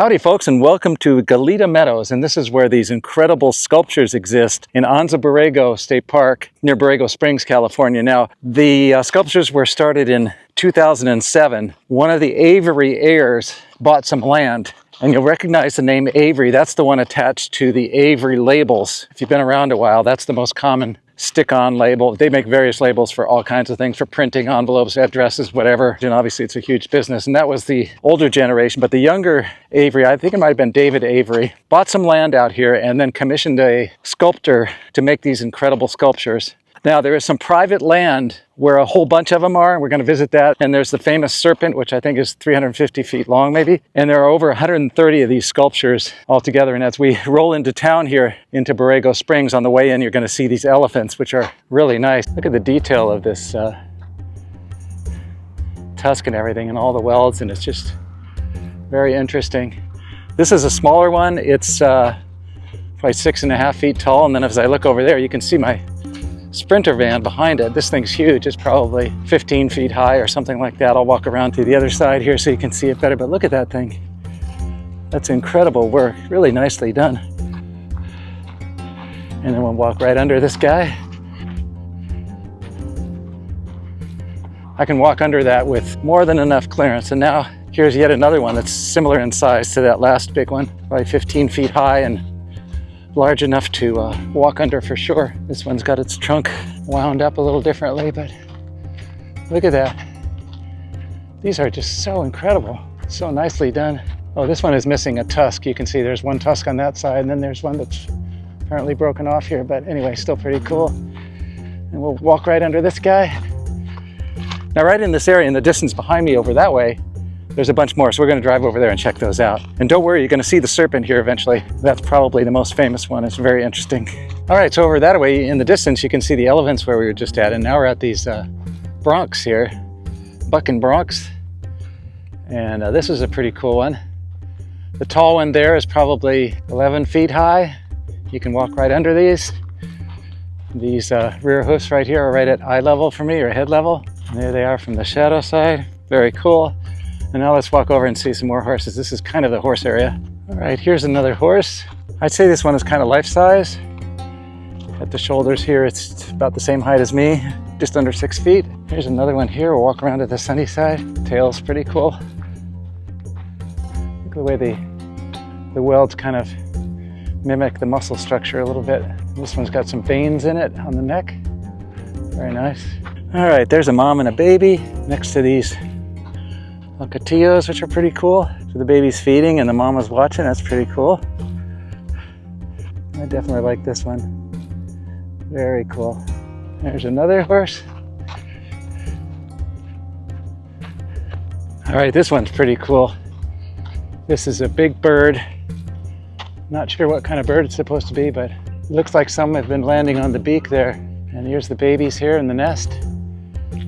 Howdy folks, and welcome to Galleta Meadows, and this is where these incredible sculptures exist in Anza-Borrego State Park near Borrego Springs, California. Now, the sculptures were started in 2007. One of the Avery heirs bought some land, and you'll recognize the name Avery. That's the one attached to the Avery Labels. If you've been around a while, that's the most common stick-on label. They make various labels for all kinds of things, for printing, envelopes, addresses, whatever. And obviously it's a huge business. And that was the older generation. But the younger Avery, I think it might have been David Avery, bought some land out here and then commissioned a sculptor to make these incredible sculptures. Now, there is some private land where a whole bunch of them are, and we're going to visit that. And there's the famous Serpent, which I think is 350 feet long, maybe. And there are over 130 of these sculptures altogether. And as we roll into town here, into Borrego Springs, on the way in, you're going to see these elephants, which are really nice. Look at the detail of this tusk and everything, and all the welds, and it's just very interesting. This is a smaller one. It's probably 6.5 feet tall. And then as I look over there, you can see my Sprinter van behind it. This thing's huge. It's probably 15 feet high or something like that. I'll walk around to the other side here so you can see it better, but look at that thing. That's incredible work, really nicely done. And then we'll walk right under this guy. I can walk under that with more than enough clearance. And now here's yet another one that's similar in size to that last big one, probably 15 feet high and large enough to walk under for sure. This one's got its trunk wound up a little differently, but look at that. These are just so incredible, so nicely done. Oh, this one is missing a tusk. You can see there's one tusk on that side, and then there's one that's apparently broken off here, but anyway, still pretty cool. And we'll walk right under this guy. Now, right in this area, in the distance behind me over that way, there's a bunch more, so we're going to drive over there and check those out. And don't worry, you're going to see the Serpent here eventually. That's probably the most famous one. It's very interesting. All right, so over that way in the distance, you can see the elephants where we were just at. And now we're at these broncs here, buck and broncs. And this is a pretty cool one. The tall one there is probably 11 feet high. You can walk right under these. These rear hoofs right here are right at eye level for me, or head level. And there they are from the shadow side. Very cool. And now let's walk over and see some more horses. This is kind of the horse area. All right, here's another horse. I'd say this one is kind of life-size. At the shoulders here, it's about the same height as me, just under 6 feet. Here's another one here. We'll walk around to the sunny side. Tail's pretty cool. Look at the way the welds kind of mimic the muscle structure a little bit. This one's got some veins in it on the neck. Very nice. All right, there's a mom and a baby next to these Alcatillos, which are pretty cool. So the baby's feeding and the mama's watching. That's pretty cool. I definitely like this one. Very cool. There's another horse. All right, this one's pretty cool. This is a big bird. Not sure what kind of bird it's supposed to be, but it looks like some have been landing on the beak there. And here's the babies here in the nest.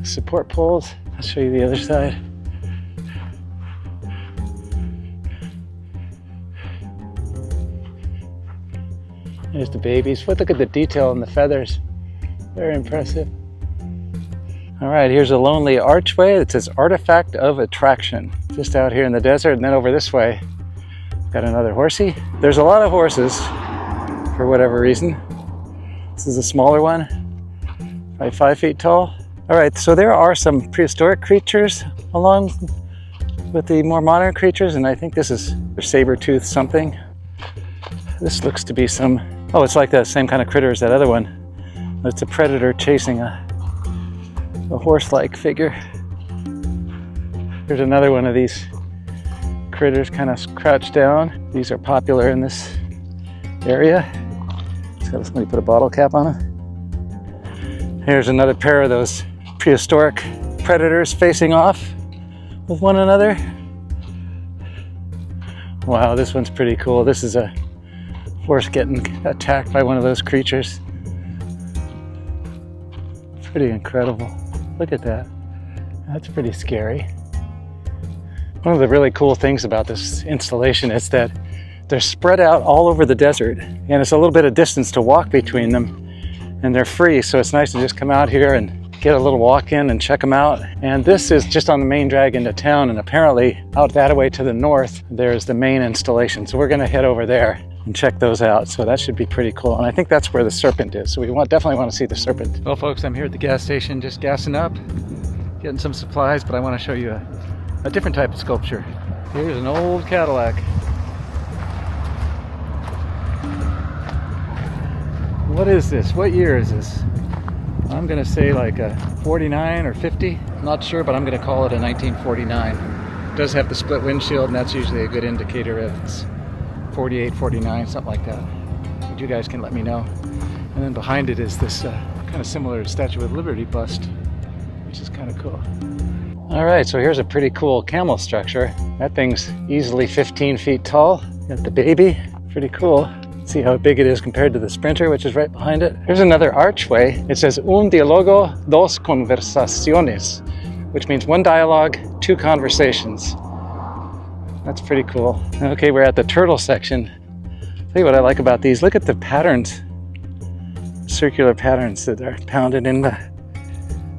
Support poles. I'll show you the other side. There's the babies. Look at the detail in the feathers. Very impressive. All right, here's a lonely archway that says Artifact of Attraction. Just out here in the desert, and then over this way, got another horsey. There's a lot of horses, for whatever reason. This is a smaller one, probably 5 feet tall. All right, so there are some prehistoric creatures along with the more modern creatures, and I think this is a saber-toothed something. This looks to be some, oh, it's like the same kind of critter as that other one. But it's a predator chasing a horse-like figure. Here's another one of these critters kind of crouched down. These are popular in this area. Just got somebody put a bottle cap on it. Here's another pair of those prehistoric predators facing off with one another. Wow, this one's pretty cool. This is a horse getting attacked by one of those creatures. Pretty incredible. Look at that. That's pretty scary. One of the really cool things about this installation is that they're spread out all over the desert, and it's a little bit of distance to walk between them, and they're free, so it's nice to just come out here and get a little walk in and check them out. And this is just on the main drag into town, and apparently out that way to the north, there's the main installation. So we're gonna head over there and check those out. So that should be pretty cool. And I think that's where the Serpent is. So we definitely want to see the Serpent. Well folks, I'm here at the gas station just gassing up, getting some supplies, but I want to show you a different type of sculpture. Here's an old Cadillac. What is this? What year is this? I'm gonna say like a 49 or 50. I'm not sure, but I'm gonna call it a 1949. It does have the split windshield, and that's usually a good indicator if it's 48, 49, something like that. But you guys can let me know. And then behind it is this kind of similar Statue of Liberty bust, which is kind of cool. All right, so here's a pretty cool camel structure. That thing's easily 15 feet tall. Got the baby, pretty cool. See how big it is compared to the Sprinter, which is right behind it. Here's another archway. It says un dialogo, dos conversaciones, which means one dialogue, two conversations. That's pretty cool. Okay, we're at the turtle section. Tell you what I like about these. Look at the patterns, circular patterns that are pounded in the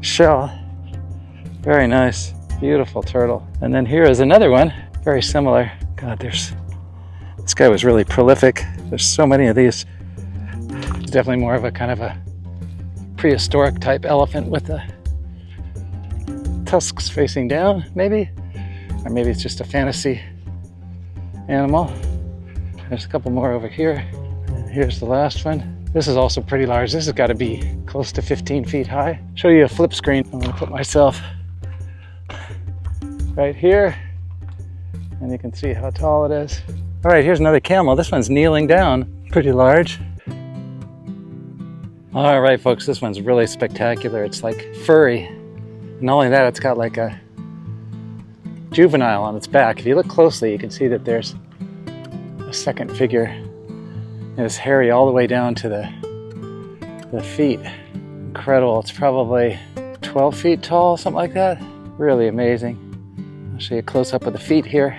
shell. Very nice, beautiful turtle. And then here is another one, very similar. God, this guy was really prolific. There's so many of these. It's definitely more of a kind of a prehistoric type elephant with the tusks facing down, maybe? Or maybe it's just a fantasy animal. There's a couple more over here. And here's the last one. This is also pretty large. This has got to be close to 15 feet high. Show you a flip screen. I'm gonna put myself right here, and you can see how tall it is. All right, here's another camel. This one's kneeling down, pretty large. All right, folks, this one's really spectacular. It's like furry. Not only that, it's got like a juvenile on its back. If you look closely, you can see that there's a second figure. And it's hairy all the way down to the feet. Incredible. It's probably 12 feet tall, something like that. Really amazing. I'll show you a close-up of the feet here.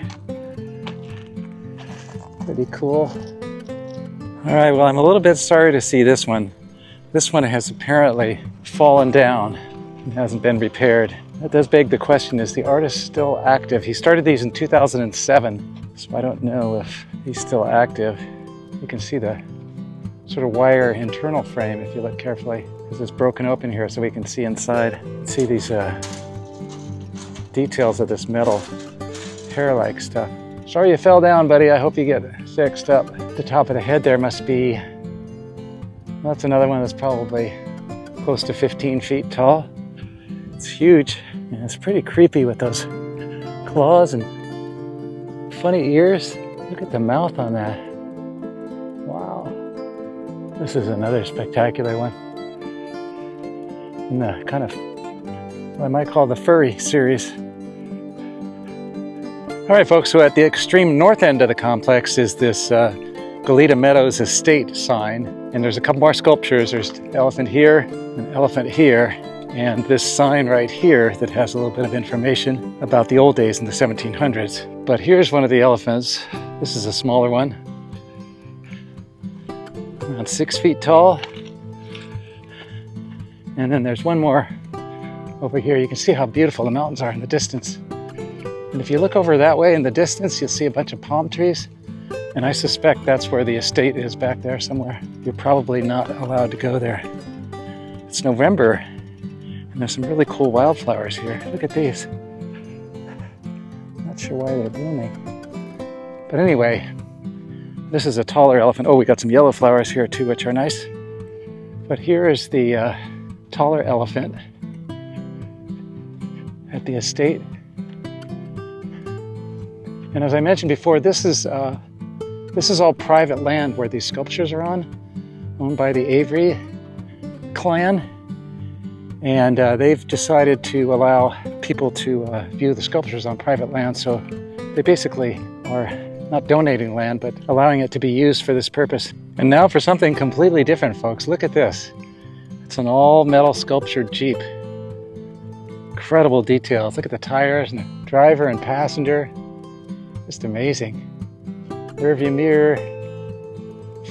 Pretty cool. All right, well, I'm a little bit sorry to see this one. This one has apparently fallen down and hasn't been repaired. That does beg the question, is the artist still active? He started these in 2007, so I don't know if he's still active. You can see the sort of wire internal frame if you look carefully, because it's broken open here so we can see inside. See these details of this metal hair-like stuff. Sorry you fell down, buddy. I hope you get fixed up. The top of the head there must be, well, that's another one that's probably close to 15 feet tall. It's huge, and it's pretty creepy with those claws and funny ears. Look at the mouth on that. Wow. This is another spectacular one in the kind of what I might call the furry series. All right, folks, so at the extreme north end of the complex is this Galleta Meadows estate sign. And there's a couple more sculptures. There's an elephant here, an elephant here, and this sign right here that has a little bit of information about the old days in the 1700s. But here's one of the elephants. This is a smaller one, around 6 feet tall. And then there's one more over here. You can see how beautiful the mountains are in the distance. And if you look over that way in the distance, you'll see a bunch of palm trees. And I suspect that's where the estate is, back there somewhere. You're probably not allowed to go there. It's November, and there's some really cool wildflowers here. Look at these. Not sure why they're blooming. But anyway, this is a taller elephant. Oh, we got some yellow flowers here too, which are nice. But here is the taller elephant at the estate. And as I mentioned before, this is all private land where these sculptures are on, owned by the Avery clan. And they've decided to allow people to view the sculptures on private land. So they basically are not donating land, but allowing it to be used for this purpose. And now for something completely different, folks. Look at this. It's an all metal sculptured Jeep. Incredible details. Look at the tires and the driver and passenger. Just amazing. Rearview mirror,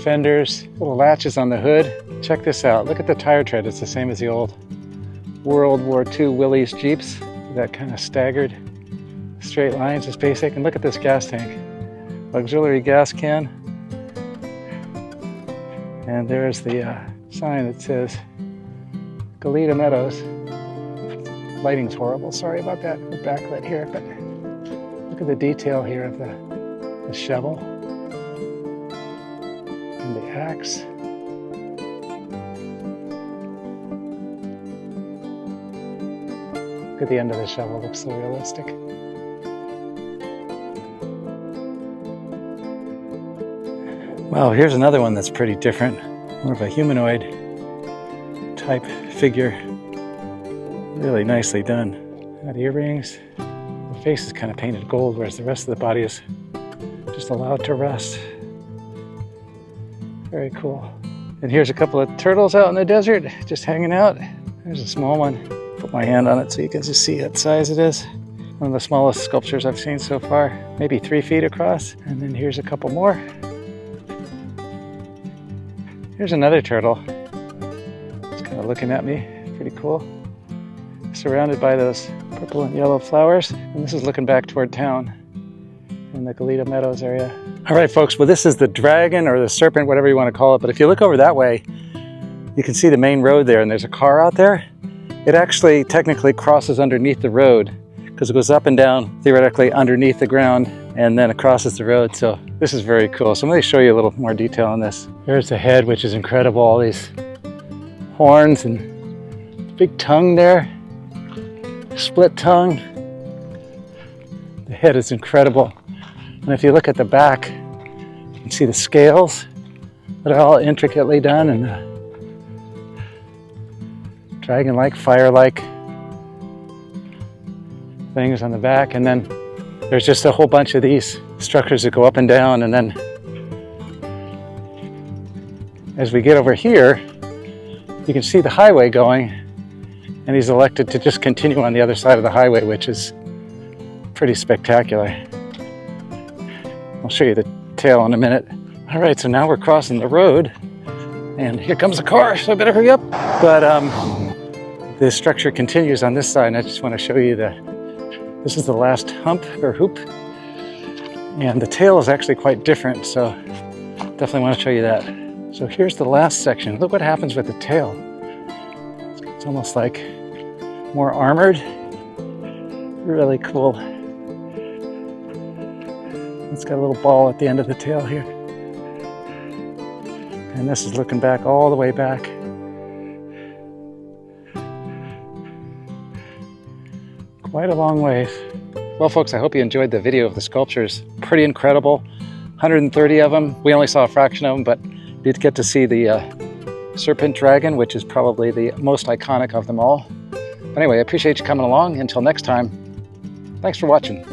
fenders, little latches on the hood. Check this out. Look at the tire tread. It's the same as the old World War II Willys Jeeps. That kind of staggered straight lines is basic. And look at this gas tank. Auxiliary gas can. And there's the sign that says Galleta Meadows. Lighting's horrible, sorry about that. We're backlit here, but look at the detail here of the shovel and the axe. Look at the end of the shovel, looks so realistic. Wow, here's another one that's pretty different. More of a humanoid type figure. Really nicely done. Got earrings. The face is kind of painted gold, whereas the rest of the body is just allowed to rest. Very cool. And here's a couple of turtles out in the desert, just hanging out. There's a small one. Put my hand on it so you can just see what size it is. One of the smallest sculptures I've seen so far. Maybe 3 feet across. And then here's a couple more. Here's another turtle. It's kind of looking at me. Pretty cool. Surrounded by those purple and yellow flowers. And this is looking back toward town in the Galleta Meadows area. All right, folks, well, this is the dragon or the serpent, whatever you want to call it. But if you look over that way, you can see the main road there, and there's a car out there. It actually technically crosses underneath the road because it goes up and down, theoretically, underneath the ground, and then it crosses the road. So this is very cool. So I'm going to show you a little more detail on this. There's the head, which is incredible. All these horns and big tongue there. Split tongue. The head is incredible. And if you look at the back, you can see the scales that are all intricately done, and dragon-like, fire-like things on the back. And then there's just a whole bunch of these structures that go up and down. And then as we get over here, you can see the highway going, and he's elected to just continue on the other side of the highway, which is pretty spectacular. I'll show you the tail in a minute. All right, so now we're crossing the road, and here comes a car, so I better hurry up. But the structure continues on this side, and I just want to show you this is the last hump or hoop, and the tail is actually quite different, so definitely want to show you that. So here's the last section. Look what happens with the tail. It's almost like more armored. Really cool. It's got a little ball at the end of the tail here. And this is looking back all the way back. Quite a long ways. Well, folks, I hope you enjoyed the video of the sculptures. Pretty incredible. 130 of them. We only saw a fraction of them, but you did get to see the Serpent dragon, which is probably the most iconic of them all. Anyway, I appreciate you coming along. Until next time, thanks for watching.